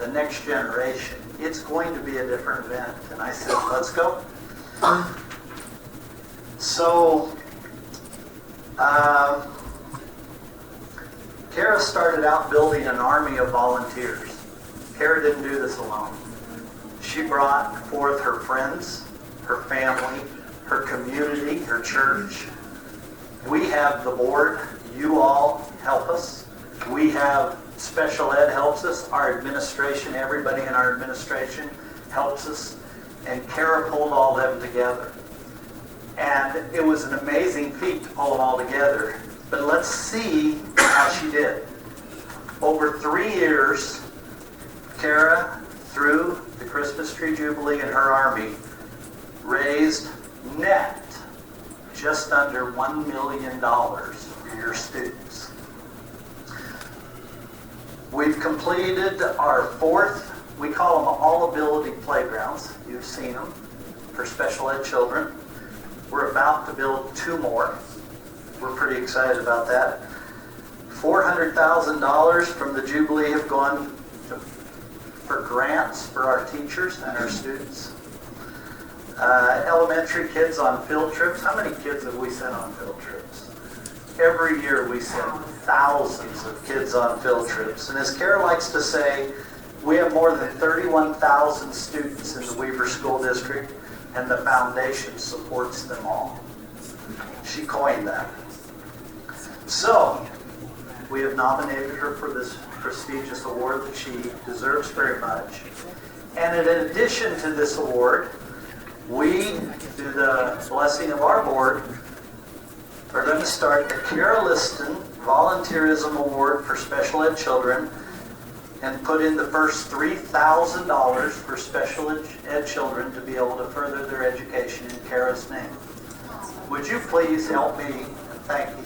the next generation. It's going to be a different event. And I said, let's go. So, Kara started out building an army of volunteers. Kara didn't do this alone. She brought forth her friends, her family, her community, her church. We have the board. You all help us. We have special ed helps us. Our administration, everybody in our administration helps us. And Kara pulled all them together. And it was an amazing feat to pull them all together. But let's see how she did. Over 3 years, Kara, through the Christmas Tree Jubilee and her army, raised net just under $1 million for your students. We've completed our 4th, we call them all ability playgrounds. You've seen them for special ed children. We're about to build 2 more. We're pretty excited about that. $400,000 from the Jubilee have gone for grants for our teachers and our students. Elementary kids on field trips. How many kids have we sent on field trips? Every year we send thousands of kids on field trips. And as Kara likes to say, we have more than 31,000 students in the Weaver School District, and the foundation supports them all. She coined that. So, we have nominated her for this prestigious award that she deserves very much. And in addition to this award, we, through the blessing of our board, are going to start the Kara Liston Volunteerism Award for Special Ed Children and put in the first $3,000 for special ed children to be able to further their education in Kara's name. Would you please help me and thank you?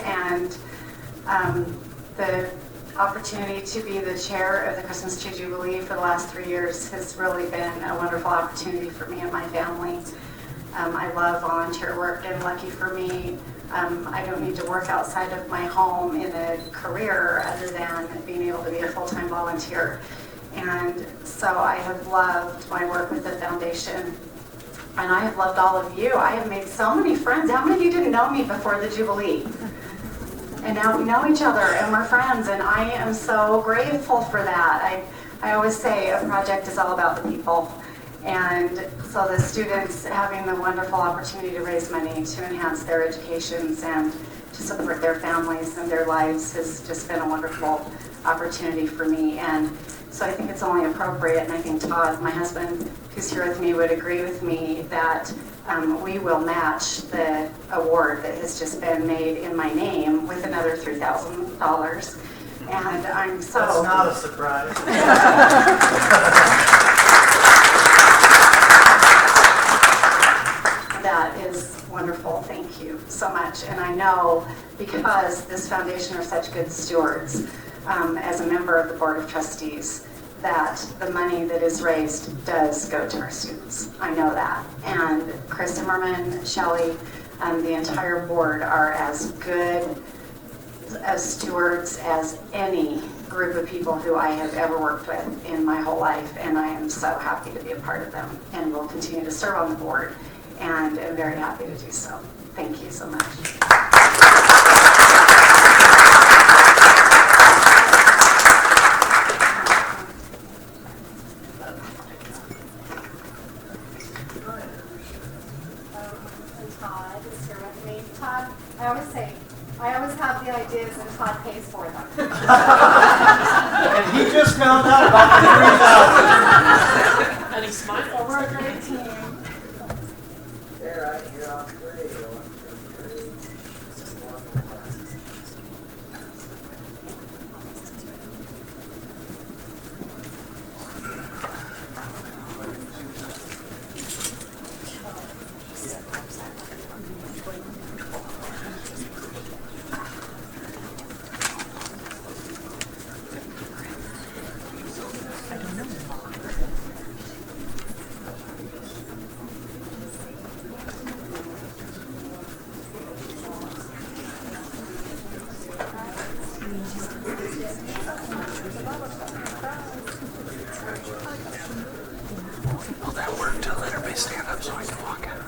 And the opportunity to be the chair of the Christmas Tree Jubilee for the last 3 years has really been a wonderful opportunity for me and my family. I love volunteer work, and lucky for me, I don't need to work outside of my home in a career other than being able to be a full-time volunteer. And so I have loved my work with the foundation. And I have loved all of you. I have made so many friends. How many of you didn't know me before the Jubilee? And now we know each other and we're friends, and I am so grateful for that. I always say a project is all about the people. And so the students having the wonderful opportunity to raise money to enhance their educations and to support their families and their lives has just been a wonderful opportunity for me. And so I think it's only appropriate, and I think Todd, my husband, who's here with me, would agree with me that we will match the award that has just been made in my name with another $3,000. And I'm so... That's not a surprise. That is wonderful. Thank you so much. And I know because this foundation are such good stewards, as a member of the Board of Trustees, that the money that is raised does go to our students. I know that. And Chris Zimmerman, Shelley, the entire board are as good as stewards as any group of people who I have ever worked with in my whole life, and I am so happy to be a part of them and will continue to serve on the board, and am very happy to do so. Thank you so much. I always have the ideas and Todd pays for them. And he just found out about the 3,000. And he smiled. So we're a great team. There, you're on 3. Well, that worked to let everybody stand up so I can walk out.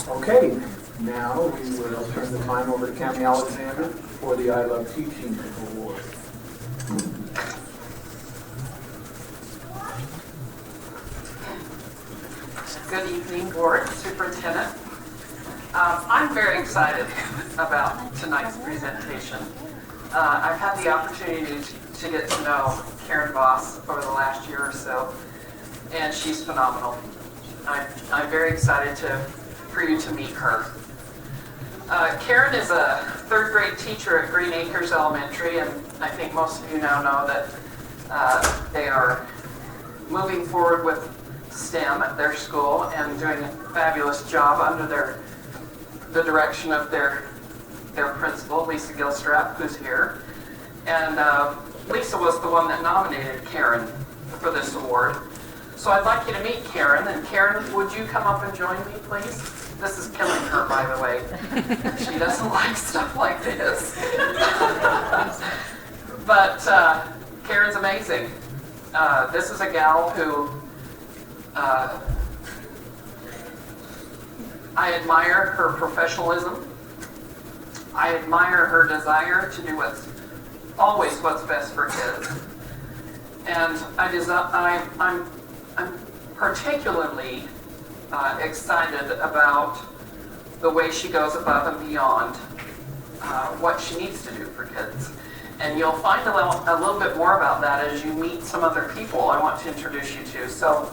Okay, now we will turn the time over to Cami Alexander for the I Love Teaching Award. Good evening, Board, Superintendent. I'm very excited about tonight's presentation. I've had the opportunity to get to know Karen Voss over the last year or so, and she's phenomenal. I'm very excited for you to meet her. Karen is a third grade teacher at Green Acres Elementary, and I think most of you now know that they are moving forward with STEM at their school and doing a fabulous job under the direction of their principal, Lisa Gilstrap, who's here. And Lisa was the one that nominated Karen for this award. So I'd like you to meet Karen. And Karen, would you come up and join me, please? This is killing her, by the way. She doesn't like stuff like this. But Karen's amazing. This is a gal who I admire her professionalism. I admire her desire to do always what's best for kids. And I'm particularly excited about the way she goes above and beyond what she needs to do for kids. And you'll find a little bit more about that as you meet some other people I want to introduce you to. So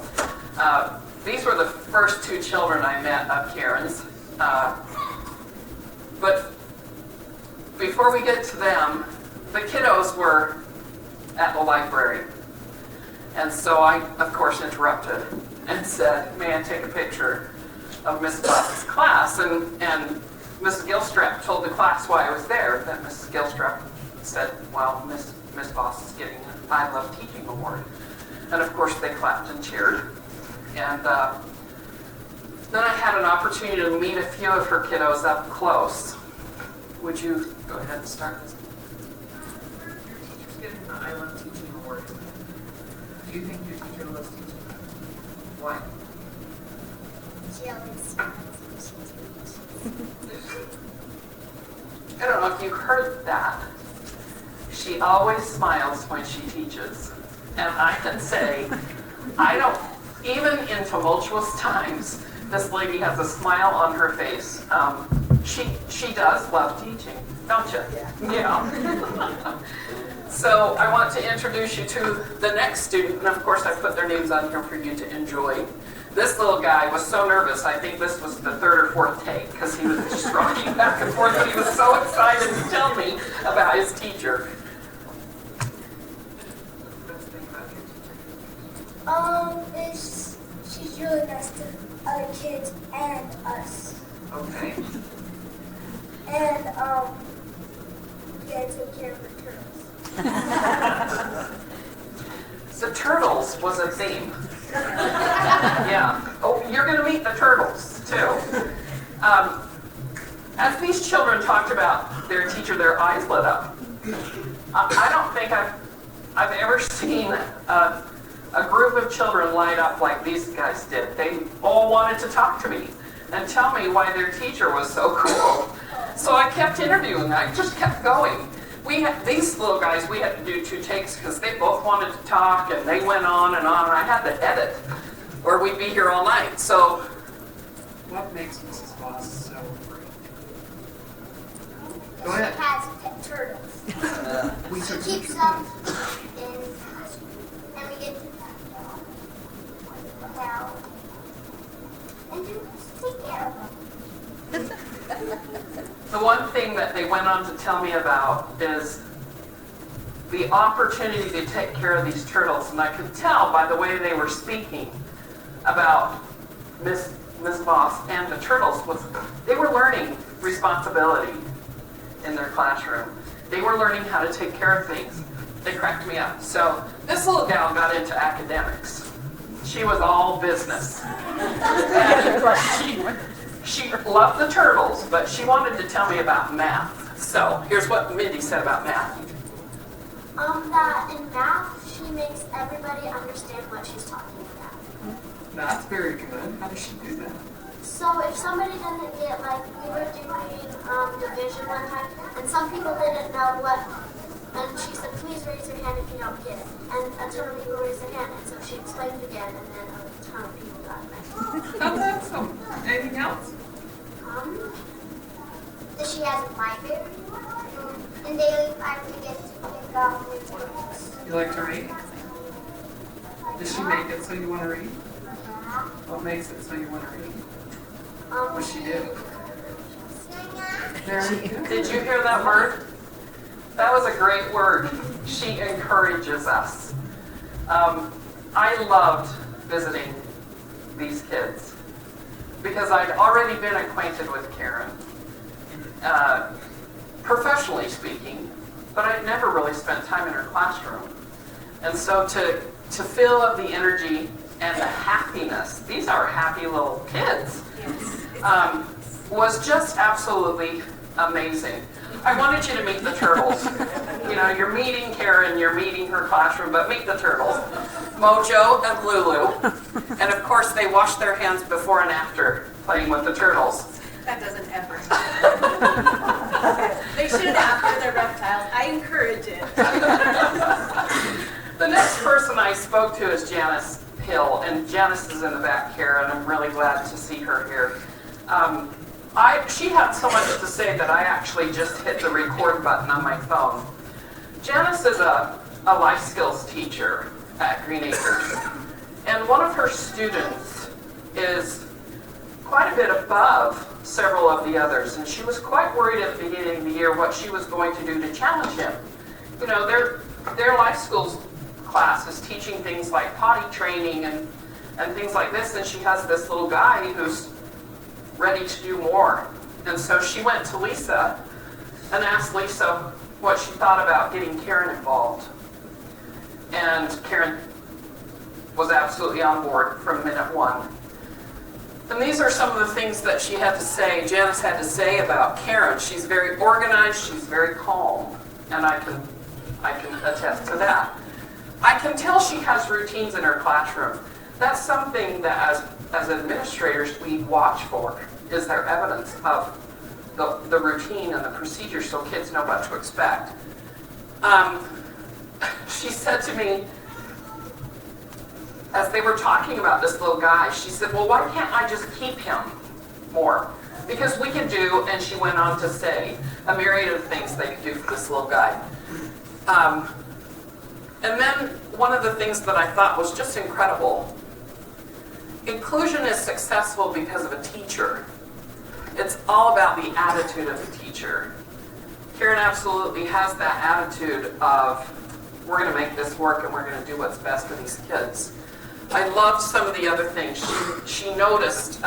these were the first two children I met of Karen's. But before we get to them, the kiddos were at the library. And so I, of course, interrupted and said, may I take a picture of Miss Voss's class? And Mrs. Gilstrap told the class why I was there. Then Mrs. Gilstrap said, well, Miss Voss is getting an I Love Teaching award. And of course they clapped and cheered. And then I had an opportunity to meet a few of her kiddos up close. Would you go ahead and start this? Your teacher's getting the I Love Teaching award. Do you think your teacher loves teaching? Why? She always smiles when she teaches. I don't know if you heard that. She always smiles when she teaches. And I can say, even in tumultuous times, this lady has a smile on her face. She does love teaching, don't you? Yeah. So I want to introduce you to the next student, and of course I put their names on here for you to enjoy. This little guy was so nervous, I think this was the third or fourth take, because he was just rocking back and forth, but he was so excited to tell me about his teacher. She's really nice to other kids and us. Okay. And, we gotta take care of the turtles. The turtles was a theme. Yeah. Oh, you're going to meet the turtles, too. As these children talked about their teacher, their eyes lit up. I don't think I've ever seen a group of children light up like these guys did. They all wanted to talk to me and tell me why their teacher was so cool. So I kept interviewing. I just kept going. These little guys, we had to do 2 takes because they both wanted to talk and they went on and I had to edit. or we'd be here all night. So What makes Mrs. Voss so great? Go She ahead. has pet turtles. We She took keeps them in, and we get to pet them now. And just take care of them. the one thing that they went on to tell me about is the opportunity to take care of these turtles. And I could tell by the way they were speaking about Miss Voss and the turtles was they were learning responsibility in their classroom. They were learning how to take care of things. They cracked me up. So this little gal got into academics. She was all business. She loved the turtles, but she wanted to tell me about math. So here's what Mindy said about math. That in math, she makes everybody understand what she's talking about. That's very good. How does she do that? So if somebody doesn't get, like, we were doing division one time, and some people didn't know what, and she said, please raise your hand if you don't get it. And a ton of people raised their hand, and so she explained again, and then a ton of people got it. That's awesome. Anything else? That she has a library, and daily life we get to pick up with books. You like to read? Does she make it so you want to read? What makes it so you want to read? What she do? Very good. Did you hear that word? That was a great word. She encourages us. I loved visiting these kids because I'd already been acquainted with Karen, professionally speaking, but I'd never really spent time in her classroom. And so to feel the energy and the happiness, these are happy little kids, was just absolutely amazing. I wanted you to meet the turtles. You know, you're meeting Karen, you're meeting her classroom, but meet the turtles. Mojo and Lulu. And of course, they wash their hands before and after playing with the turtles. That doesn't ever happen. They should after they're reptiles. I encourage it. The next person I spoke to is Janice Hill, and Janice is in the back here, and I'm really glad to see her here. She had so much to say that I actually just hit the record button on my phone. Janice is a life skills teacher at Green Acres, and one of her students is quite a bit above several of the others, and she was quite worried at the beginning of the year what she was going to do to challenge him. You know, their life skills class is teaching things like potty training and things like this, and she has this little guy who's ready to do more. And so she went to Lisa and asked Lisa what she thought about getting Karen involved. And Karen was absolutely on board from minute one. And these are some of the things that she had to say, Janice had to say about Karen. She's very organized, she's very calm, and I can attest to that. I can tell she has routines in her classroom. That's something that as administrators we watch for, is there evidence of the routine and the procedure so kids know what to expect. She said to me, as they were talking about this little guy, she said, well, why can't I just keep him more? Because we can do, and she went on to say, a myriad of things they could do for this little guy. And then one of the things that I thought was just incredible, inclusion is successful because of a teacher. It's all about the attitude of the teacher. Karen absolutely has that attitude of, we're going to make this work and we're going to do what's best for these kids. I loved some of the other things. She noticed,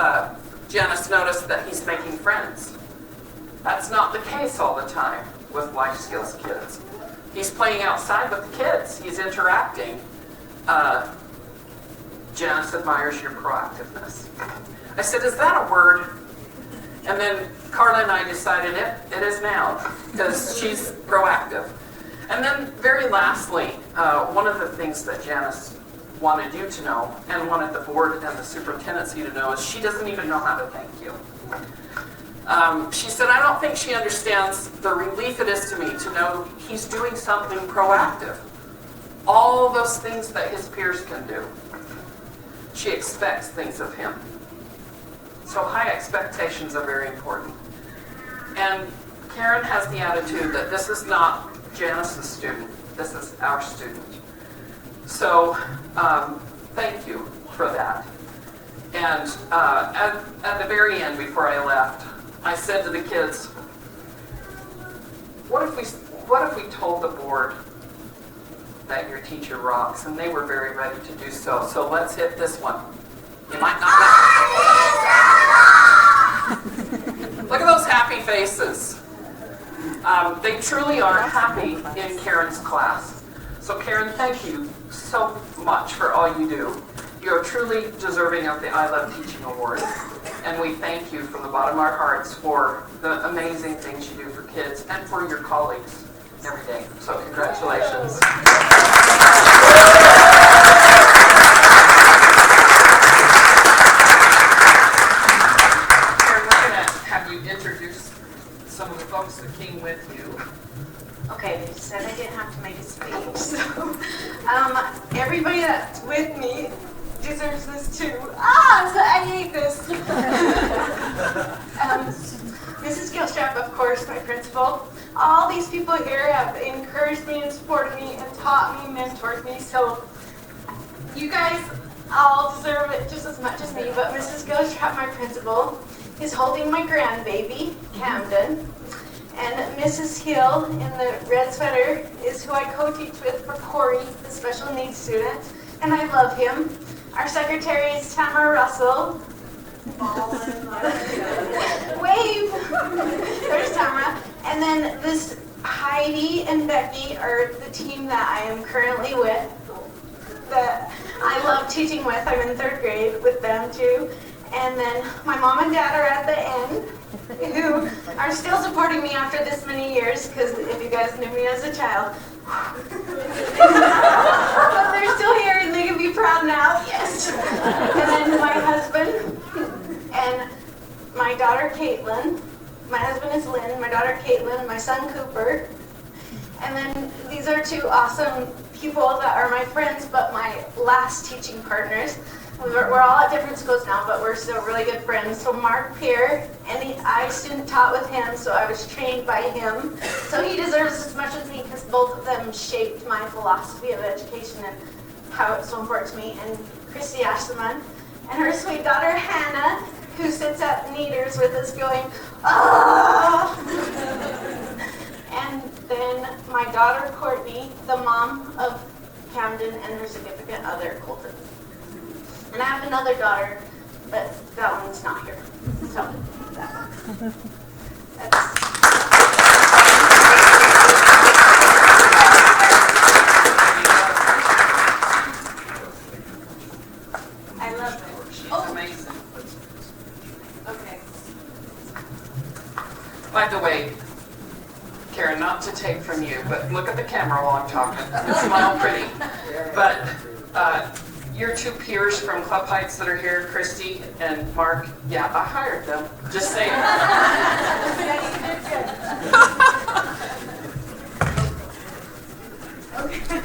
Janice noticed that he's making friends. That's not the case all the time with life skills kids. He's playing outside with the kids. He's interacting. Janice admires your proactiveness. I said, is that a word? And then Carla and I decided it is now, because she's proactive. And then very lastly, one of the things that Janice wanted you to know, and wanted the board and the superintendency to know, is she doesn't even know how to thank you. She said, I don't think she understands the relief it is to me to know he's doing something proactive. All those things that his peers can do. she expects things of him. So high expectations are very important. And Karen has the attitude that this is not Janice's student, this is our student. So thank you for that. And at the very end, before I left, I said to the kids, what if we told the board that your teacher rocks? And they were very ready to do so. So let's hit this one. You might not know. Look at those happy faces. They truly are happy in Karen's class. So Karen, thank you so much for all you do. You're truly deserving of the I Love Teaching Award. And we thank you from the bottom of our hearts for the amazing things you do for kids and for your colleagues every day. So congratulations. Karen, we're going to have you introduce some of the folks that came with you. Okay, they said I didn't have to make a speech, so everybody that's with me deserves this too. I hate this. Mrs. Gilstrap, of course, my principal. All these people here have encouraged me and supported me and taught me, mentored me, so you guys all deserve it just as much as me, but Mrs. Gilstrap, my principal, is holding my grandbaby, Camden. And Mrs. Hill in the red sweater is who I co-teach with for Corey, the special needs student, and I love him. Our secretary is Tamara Russell. Wave! There's Tamara. And then this Heidi and Becky are the team that I am currently with, that I love teaching with. I'm in 3rd grade with them too. And then my mom and dad are at the end, who are still supporting me after this many years, because if you guys knew me as a child, but they're still here and they can be proud now, yes. And then my husband and my daughter Caitlin. My husband is Lynn, my daughter Caitlin, my son Cooper. And then these are 2 awesome people that are my friends, but my last teaching partners. We're all at different schools now, but we're still really good friends. So Mark Pierre, I student taught with him, so I was trained by him. So he deserves as much as me because both of them shaped my philosophy of education and how it's so important to me. And Christy Ashleman and her sweet daughter Hannah, who sits at Neaters with us going, ah! And then my daughter Courtney, the mom of Camden, and her significant other Colton. And I have another daughter, but that one's not here. So, I love it. She's amazing. Okay. By the way, Karen, not to take from you, but look at the camera while I'm talking. Smile pretty. But your 2 peers from Club Heights that are here, Christy and Mark, yeah, I hired them. Just saying. Thank you.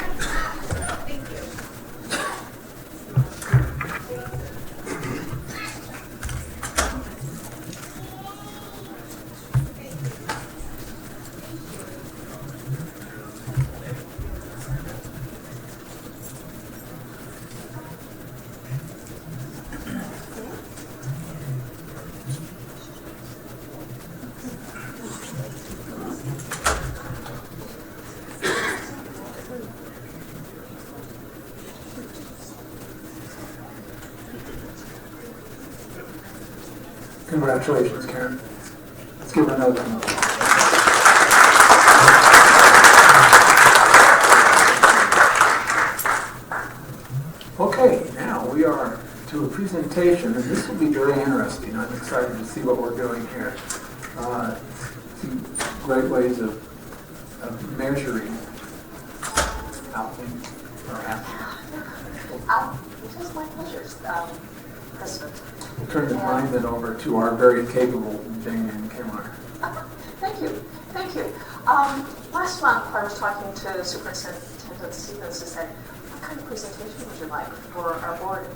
Congratulations, Karen. Let's give her another one. Okay, now we are to a presentation, and this will be very interesting. I'm excited to see what we're doing here. Some great ways of measuring how things are happening. It is my pleasure, President. We'll turn the time then over to our very capable Damian Kimler. Thank you. Thank you. Last month, I was talking to Superintendent Stevens who said, what kind of presentation would you like for our board?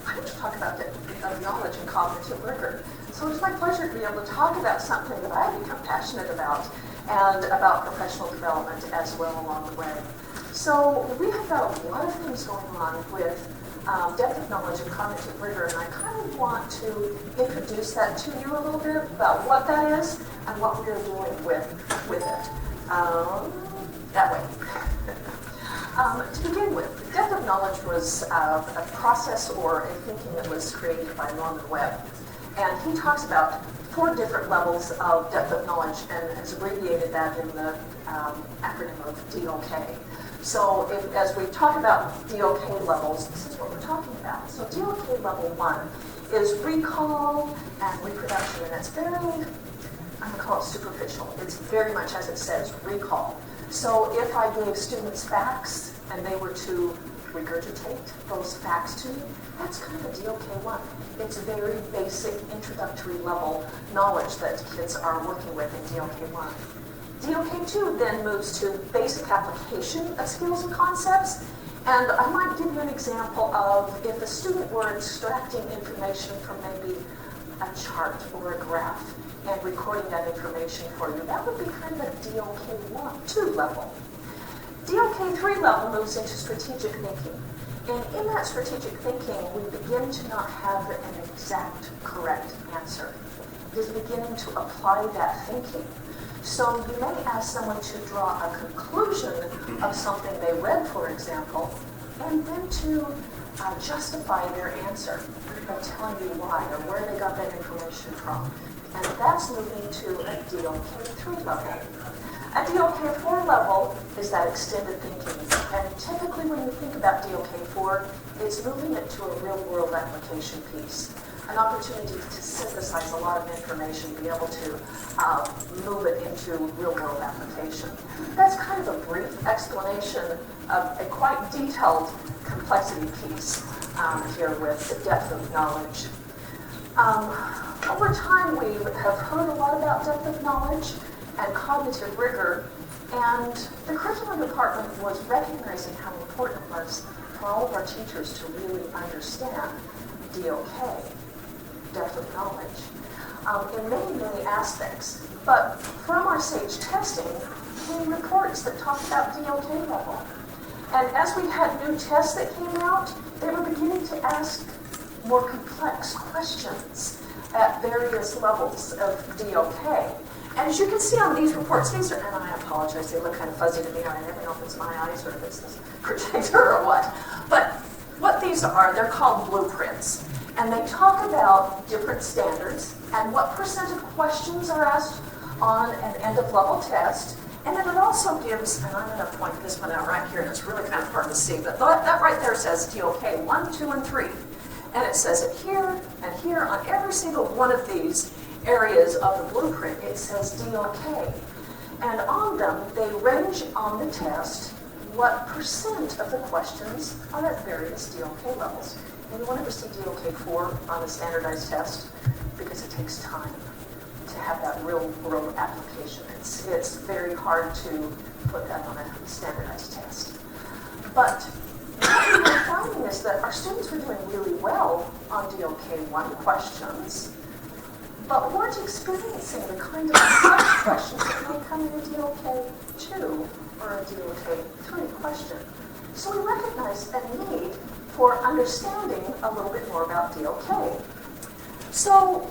I'm going to talk about depth of knowledge and cognitive rigor. So it's my pleasure to be able to talk about something that I've become passionate about, and about professional development as well along the way. So we have got a lot of things going on with depth of knowledge and cognitive rigor, and I kind of want to introduce that to you a little bit about what that is and what we are doing with it. That way. To begin with, depth of knowledge was a process or a thinking that was created by Norman Webb. And he talks about 4 different levels of depth of knowledge and has abbreviated that in the acronym of DOK. So as we talk about DOK levels, this is what we're talking about. So DOK level 1 is recall and reproduction, and it's very, I'm going to call it superficial. It's very much, as it says, recall. So if I gave students facts and they were to regurgitate those facts to me, that's kind of a DOK1. It's very basic introductory level knowledge that kids are working with in DOK1. DOK2 then moves to basic application of skills and concepts. And I might give you an example of if a student were extracting information from maybe a chart or a graph and recording that information for you. That would be kind of a DOK2 level. DOK3 level moves into strategic thinking. And in that strategic thinking, we begin to not have an exact correct answer. It is beginning to apply that thinking. So you may ask someone to draw a conclusion of something they read, for example, and then to justify their answer by telling you why or where they got that information from. And that's moving to a DOK3 level. A DOK4 level is that extended thinking. And typically when you think about DOK4, it's moving it to a real-world application piece. An opportunity to synthesize a lot of information, be able to move it into real-world application. That's kind of a brief explanation of a quite detailed complexity piece here with the depth of knowledge. Over time, we have heard a lot about depth of knowledge and cognitive rigor, and the curriculum department was recognizing how important it was for all of our teachers to really understand DOK, depth of knowledge, in many, many aspects. But from our SAGE testing came reports that talked about DOK level. And as we had new tests that came out, they were beginning to ask more complex questions at various levels of DOK. And as you can see on these reports, these are, and I apologize, they look kind of fuzzy to me. I never know if it's my eyes or if it's this projector or what. But what these are, they're called blueprints. And they talk about different standards and what percent of questions are asked on an end-of-level test. And then it also gives, and I'm going to point this one out right here, and it's really kind of hard to see, but that right there says DOK 1, 2, and 3. And it says it here and here on every single one of these areas of the blueprint, it says DOK. And on them, they range on the test what percent of the questions are at various DOK levels. And you won't ever see DOK4 on a standardized test because it takes time to have that real-world application. It's very hard to put that on a standardized test. But what we were finding is that our students were doing really well on DOK1 questions, but weren't experiencing the kind of complex questions that may come in a DOK2 or a DOK3 question. So we recognized a need for understanding a little bit more about DOK. So,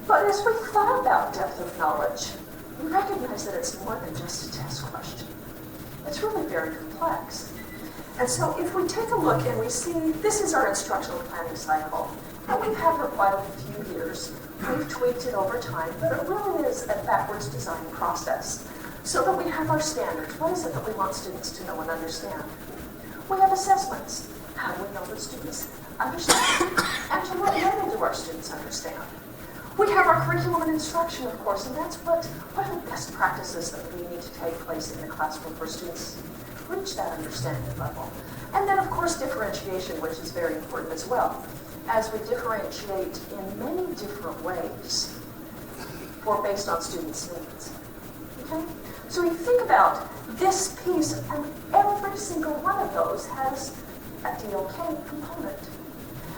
but as we thought about depth of knowledge, we recognized that it's more than just a test question. It's really very complex. And so if we take a look and we see, this is our instructional planning cycle, and we've had for quite a few years. We've tweaked it over time, but it really is a backwards design process. So that we have our standards. What is it that we want students to know and understand? We have assessments. How do we know that students understand? And to what level do our students understand? We have our curriculum and instruction, of course, and that's what are the best practices that we need to take place in the classroom for students to reach that understanding level. And then, of course, differentiation, which is very important as well, as we differentiate in many different ways or based on students' needs. Okay? So you think about this piece, and every single one of those has a DOK component.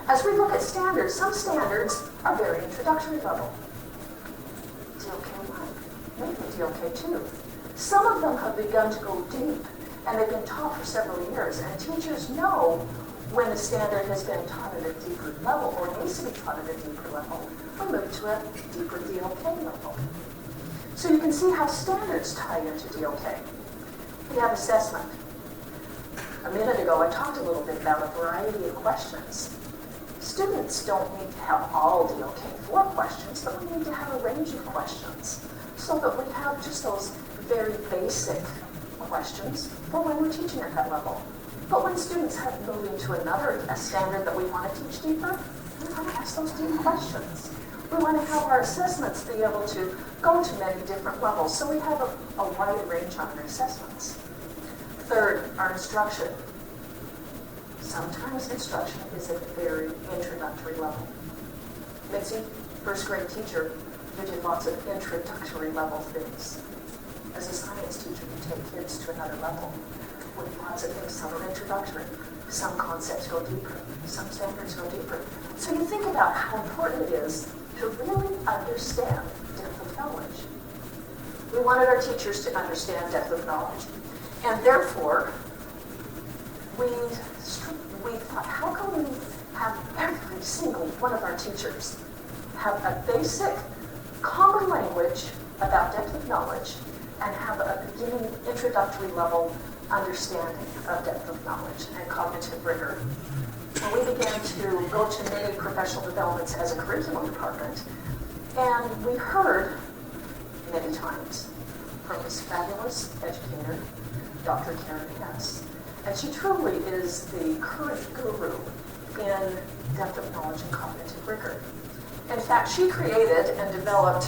As we look at standards, some standards are very introductory level. DLK 1, maybe DLK 2. Some of them have begun to go deep, and they've been taught for several years, and teachers know when a standard has been taught at a deeper level or needs to be taught at a deeper level, we move to a deeper DLK level. So you can see how standards tie into DLK. We have assessment. A minute ago, I talked a little bit about a variety of questions. Students don't need to have all DLK-4 questions, but we need to have a range of questions so that we have just those very basic questions for when we're teaching at that level. But when students have moved into a standard that we want to teach deeper, we want to ask those deep questions. We want to have our assessments be able to go to many different levels, so we have a wide range on our assessments. Third, our instruction. Sometimes instruction is at a very introductory level. Mitzi, first grade teacher, you did lots of introductory level things. As a science teacher, you take kids to another level with lots of things. Some are introductory. Some concepts go deeper. Some standards go deeper. So you think about how important it is to really understand depth of knowledge. We wanted our teachers to understand depth of knowledge. And therefore, we thought, how can we have every single one of our teachers have a basic common language about depth of knowledge and have a beginning introductory level understanding of depth of knowledge and cognitive rigor. And we began to go to many professional developments as a curriculum department, and we heard many times from this fabulous educator, Dr. Karen Hess. And she truly is the current guru in depth of knowledge and cognitive rigor. In fact, she created and developed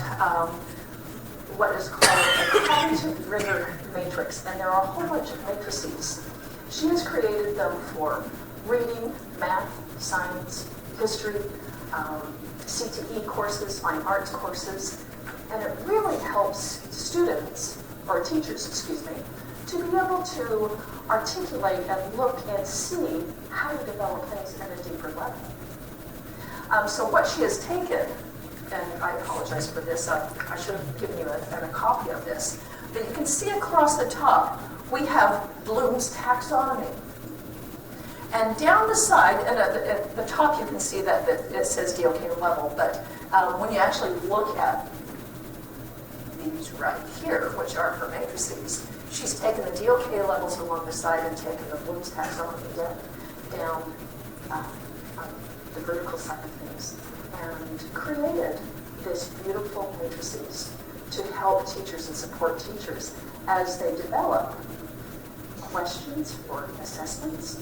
what is called a cognitive rigor matrix, and there are a whole bunch of matrices. She has created them for reading, math, science, history, CTE courses, fine arts courses, and it really helps students, or teachers, excuse me, to be able to articulate and look and see how to develop things at a deeper level. So what she has taken, and I apologize for this, I should have given you a copy of this, but you can see across the top, we have Bloom's taxonomy. And down the side, and at the top you can see that it says DLK level, but when you actually look at these right here, which are her matrices, she's taken the DLK levels along the side and taken the Bloom's taxonomy down the vertical side of things, and created this beautiful matrices to help teachers and support teachers as they develop questions for assessments,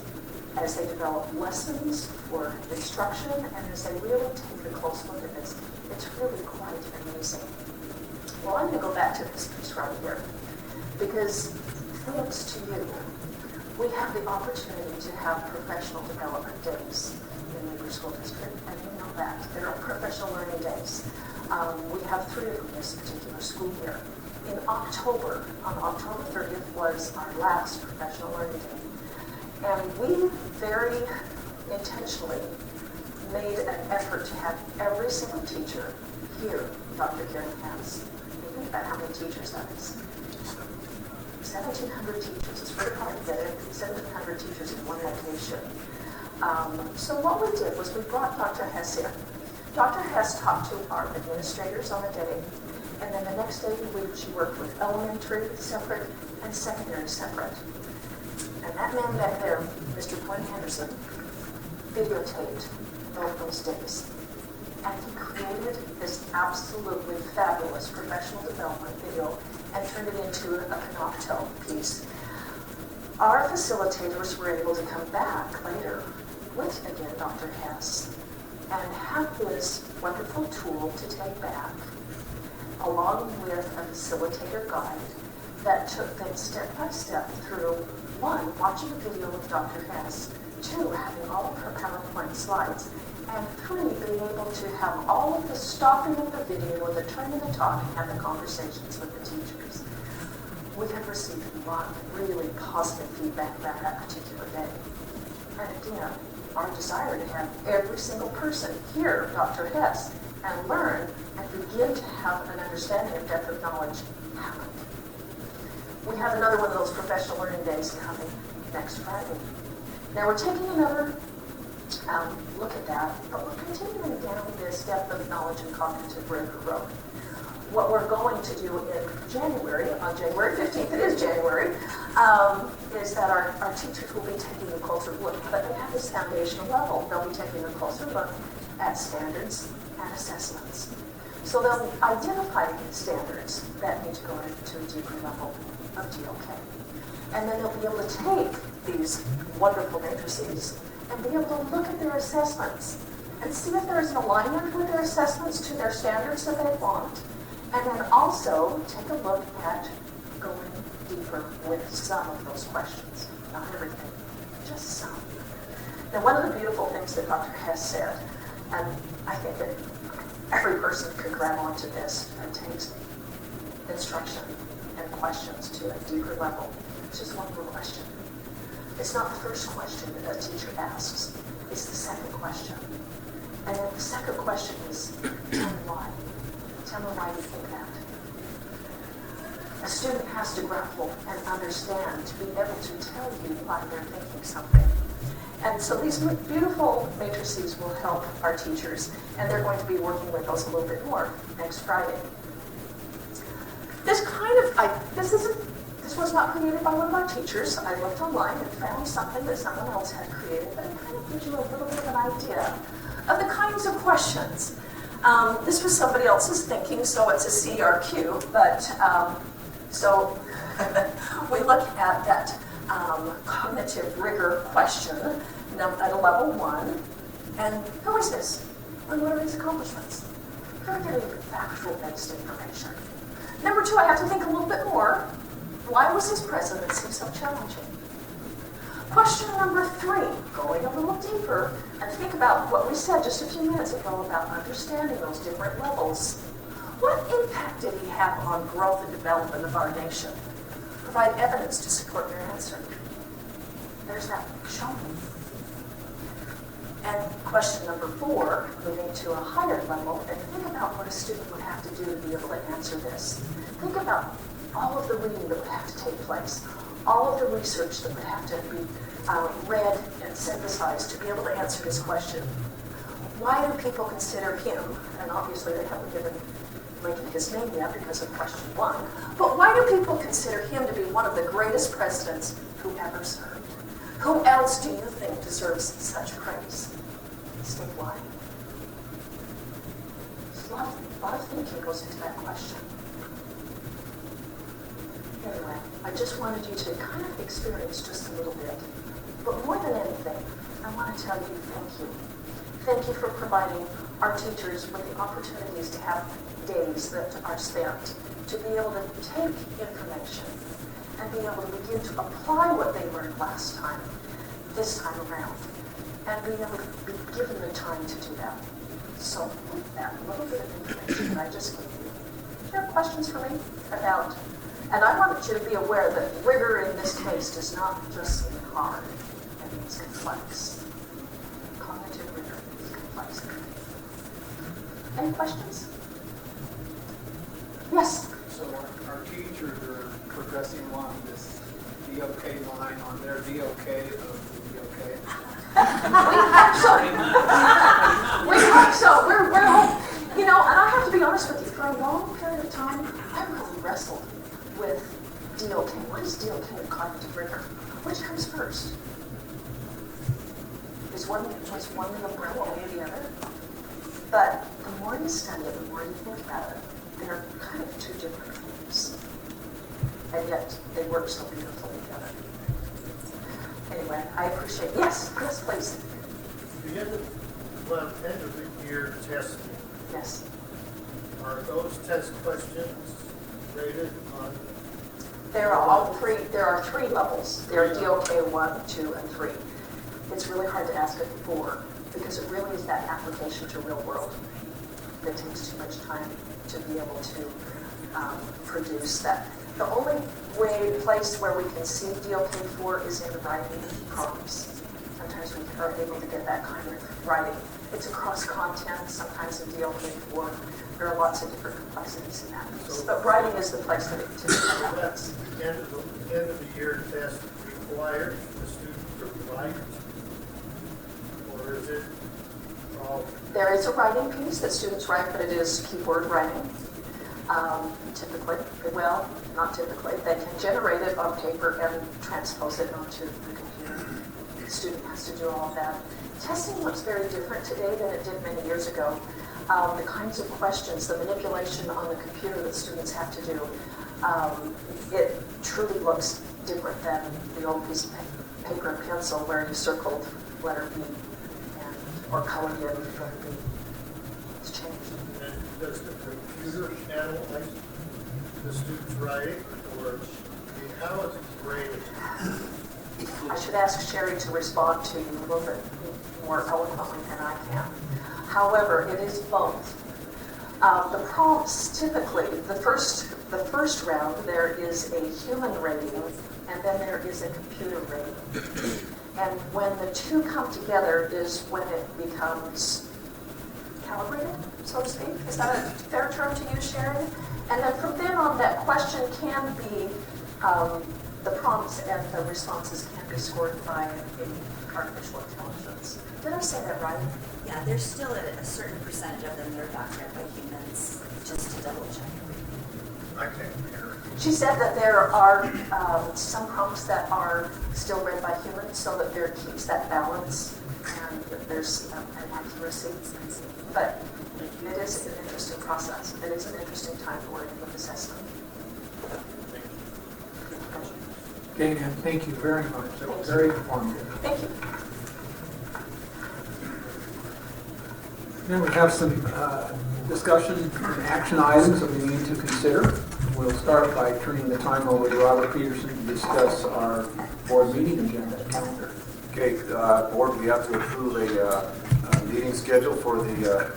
as they develop lessons for instruction, and as they really take a close look at this. It's really quite amazing. Well, I'm going to go back to this piece right here, because thanks to you, we have the opportunity to have professional development days in Weber School District, and you know that. There are professional learning days. We have 3 of them this particular school year. In October, on October 30th, was our last professional learning day. And we very intentionally made an effort to have every single teacher hear Dr. Karen Hess. Think about how many teachers that is. 1,700 teachers. It's very hard to get 1,700 teachers in one location. So what we did was we brought Dr. Hess in. Dr. Hess talked to our administrators on the day, and then the next day she worked with elementary separate and secondary separate. And that man back there, Mr. Glenn Henderson, videotaped both those days. And he created this absolutely fabulous professional development video and turned it into a Canopto piece. Our facilitators were able to come back later with, again, Dr. Hess, and have this wonderful tool to take back, along with a facilitator guide that took them step by step through, 1, watching a video with Dr. Hess, 2, having all of her PowerPoint slides, and 3, being able to have all of the stopping of the video, the turning the talk, and have the conversations with the teachers. We have received a lot of really positive feedback about that particular day. And again, our desire to have every single person hear Dr. Hess and learn and begin to have an understanding of depth of knowledge happen. We have another one of those professional learning days coming next Friday. Now we're taking another look at that, but we're continuing down this depth of knowledge and cognitive rigor road. What we're going to do in January, on January 15th, it is January, is that our teachers will be taking a closer look, but they have this foundational level. They'll be taking a closer look at standards and assessments. So they'll identify standards that need to go into a deeper level of DLK. And then they'll be able to take these wonderful matrices and be able to look at their assessments and see if there's an alignment with their assessments to their standards that they want. And then also take a look at going deeper with some of those questions. Not everything, just some. Now, one of the beautiful things that Dr. Hess said, and I think that every person could grab onto this and takes instruction and questions to a deeper level. It's just one more question. It's not the first question that a teacher asks. It's the second question. And then the second question is, tell me why. Tell me why you think that. A student has to grapple and understand to be able to tell you why they're thinking something. And so these beautiful matrices will help our teachers, and they're going to be working with those a little bit more next Friday. This was not created by one of our teachers. I looked online and found something that someone else had created, but it kind of gives you a little bit of an idea of the kinds of questions. This was somebody else's thinking, so it's a CRQ, but so we look at that cognitive rigor question at a level 1, and who is this? And what are his accomplishments? You're getting factual-based information. Number 2, I have to think a little bit more. Why was his presidency so challenging? Question number 3, going a little deeper, and think about what we said just a few minutes ago about understanding those different levels. What impact did he have on growth and development of our nation? Provide evidence to support your answer. There's that. Show me. And question number 4, moving to a higher level, and think about what a student would have to do to be able to answer this. Think about all of the reading that would have to take place, all of the research that would have to be read and synthesized to be able to answer this question. Why do people consider him, and obviously they haven't given Lincoln his name yet because of question 1, but why do people consider him to be one of the greatest presidents who ever served? Who else do you think deserves such praise? State why. A lot of thinking goes into that question. Anyway, I just wanted you to kind of experience just a little bit. But more than anything, I want to tell you thank you. Thank you for providing our teachers with the opportunities to have days that are spent to be able to take information and be able to begin to apply what they learned last time, this time around, and being able to be given the time to do that. So with that little bit of information that I just gave you, do you have questions for me about? And I wanted you to be aware that rigor in this case does not just mean hard, it means complex. Cognitive rigor is complex. Any questions? Yes? So our teachers are progressing along this DOK line on their DOK of the DOK. We hope so. We hope so. We're and I have to be honest with you, for a long period of time, I really wrestled with DLK. What is DLK and cognitive rigor? Which comes first? Was one the umbrella over the other? But the more you study it, the more you think about it, they're kind of two different things. And yet they work so beautifully together. Anyway, I appreciate it. Yes, please. The end of the year testing. Yes. Are those test questions rated on? There are 3 levels. There are DOK 1, 2, and 3. It's really hard to ask it 4 because it really is that application to real world that takes too much time to be able to produce that. The only place where we can see DLK 4 is in writing prompts. Sometimes we can are able to get that kind of writing. It's across content, sometimes a DLK4. There are lots of different complexities in that. But writing is the place that it typically That's happens. the end of the year test required the student to write? Or is it all? There is a writing piece that students write, but it is keyword writing. Typically, well, not typically, they can generate it on paper and transpose it onto the computer. The student has to do all of that. Testing looks very different today than it did many years ago. The kinds of questions, the manipulation on the computer that students have to do, it truly looks different than the old piece of paper and pencil where you circled letter B or colored in letter B. It's changed. And does the computer analyze the student's writing, or how is it graded? I should ask Sherry to respond to you a little bit more eloquently than I can. However, it is both. The prompts typically, the first round, there is a human rating, and then there is a computer rating. And when the two come together is when it becomes calibrated, so to speak. Is that a fair term to use, Sherry? And then from then on, that question can be, the prompts and the responses can be scored by artificial intelligence. Did I say that right? Yeah, there's still a certain percentage of them that are doctored by humans, just to double check. I can't hear. She said that there are some prompts that are still read by humans, so that there keeps that balance and that there's an accuracy. But it is an interesting process. It is an interesting time for working with assessment. Okay, and thank you very much. That was very informative. Thank you. Then we have some discussion and action items that we need to consider. We'll start by turning the time over to Robert Peterson to discuss our board meeting agenda calendar. Okay, board, we have to approve a meeting schedule for the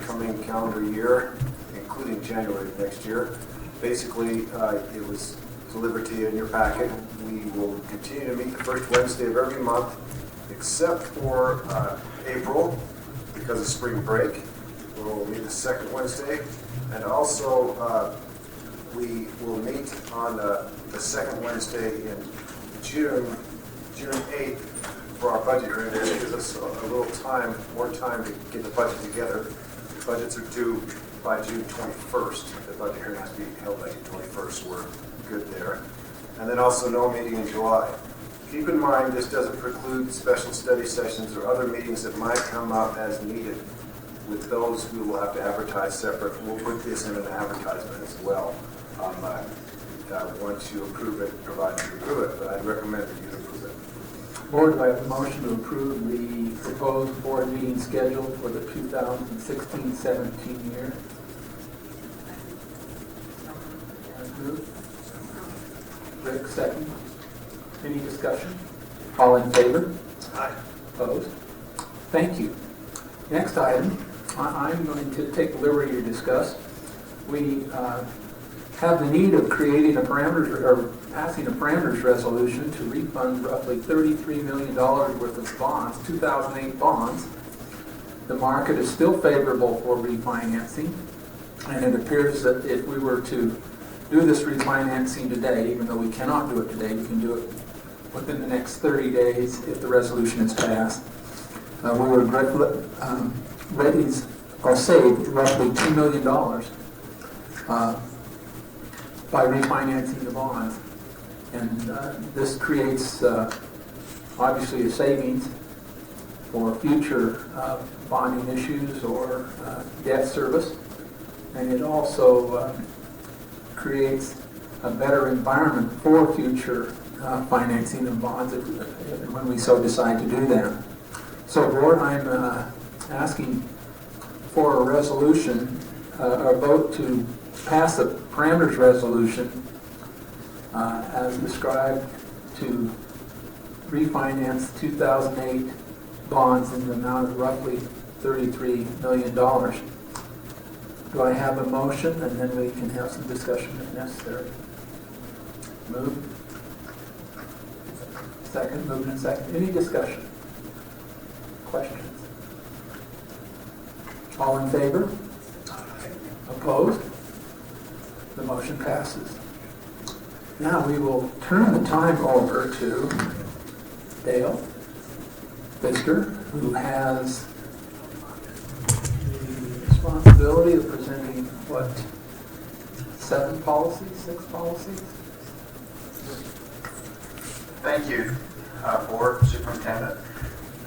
coming calendar year, including January of next year. Basically, it was delivered to you in your packet. We will continue to meet the first Wednesday of every month, except for April, because of spring break. We'll meet the second Wednesday, and also we will meet on the second Wednesday in June 8th for our budget hearing. This gives us a little time, more time to get the budget together. The budgets are due by June 21st. The budget hearing has to be held by June 21st. We're good there. And then also no meeting in July. Keep in mind, this doesn't preclude special study sessions or other meetings that might come up as needed. With those, we will have to advertise separate. We'll put this in an advertisement as well. Once you approve it, provided you approve it, but I'd recommend that you approve it. Board, do I have a motion to approve the proposed board meeting schedule for the 2016-17 year? Rick, second. Any discussion? All in favor? Aye. Opposed? Thank you. Next item, I'm going to take the liberty to discuss. We have the need of creating a parameters, or passing a parameters resolution to refund roughly $33 million worth of bonds, 2008 bonds. The market is still favorable for refinancing, and it appears that if we were to do this refinancing today, even though we cannot do it today, we can do it within the next 30 days if the resolution is passed. We would raise or save roughly $2 million by refinancing the bonds. And this creates obviously a savings for future bonding issues or debt service. And it also creates a better environment for future financing of bonds when we so decide to do that. So, Board, I'm asking for a resolution, a vote to pass a parameters resolution as described to refinance 2008 bonds in the amount of roughly $33 million. Do I have a motion, and then we can have some discussion if necessary? Move. Second, moved and second. Any discussion? questions? All in favor? Opposed? The motion passes. Now we will turn the time over to Dale Bisker, who has the responsibility of presenting, what, 7 policies, 6 policies? Thank you, Board Superintendent.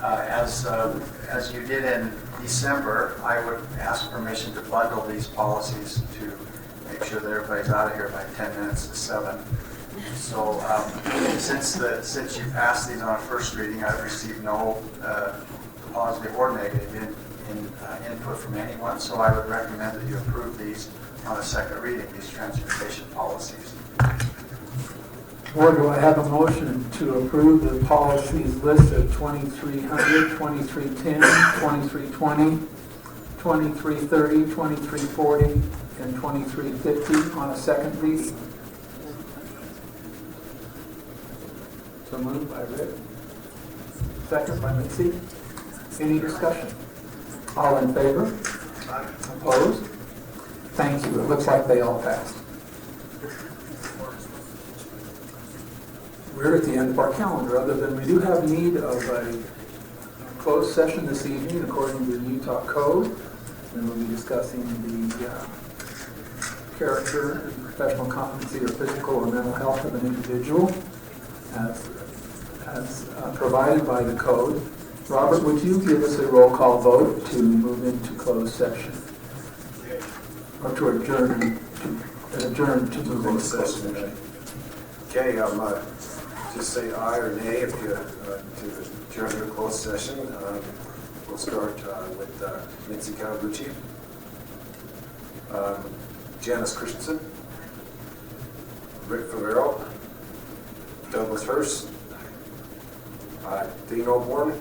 As you did in December, I would ask permission to bundle these policies to make sure that everybody's out of here by 10 minutes to 7. So since you passed these on first reading, I've received no positive or negative input from anyone, so I would recommend that you approve these on a second reading, these transportation policies. Or do I have a motion to approve the policies listed 2300, 2310, 2320, 2330, 2340, and 2350 on a second reading? So moved by Rick. Second by Mitzi. Any discussion? All in favor? Opposed? Thank you. It looks like they all passed. We're at the end of our calendar, other than we do have need of a closed session this evening according to the Utah Code. And we'll be discussing the character and professional competency or physical or mental health of an individual as provided by the code. Robert, would you give us a roll call vote to move into closed session? Or to adjourn to move into closed session? Okay, just say aye or nay if you to adjourn to closed session. We'll start with Mitzi Kawaguchi, Janice Christensen, Rick Favero, Douglas Hurst, Dean Osborne,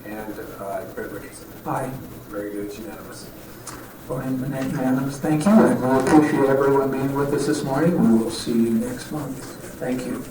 and Brett Richardson. Aye. Very good, it's unanimous. Voting unanimous. Thank you, and we'll appreciate everyone being with us this morning. We will see you next month. Thank you.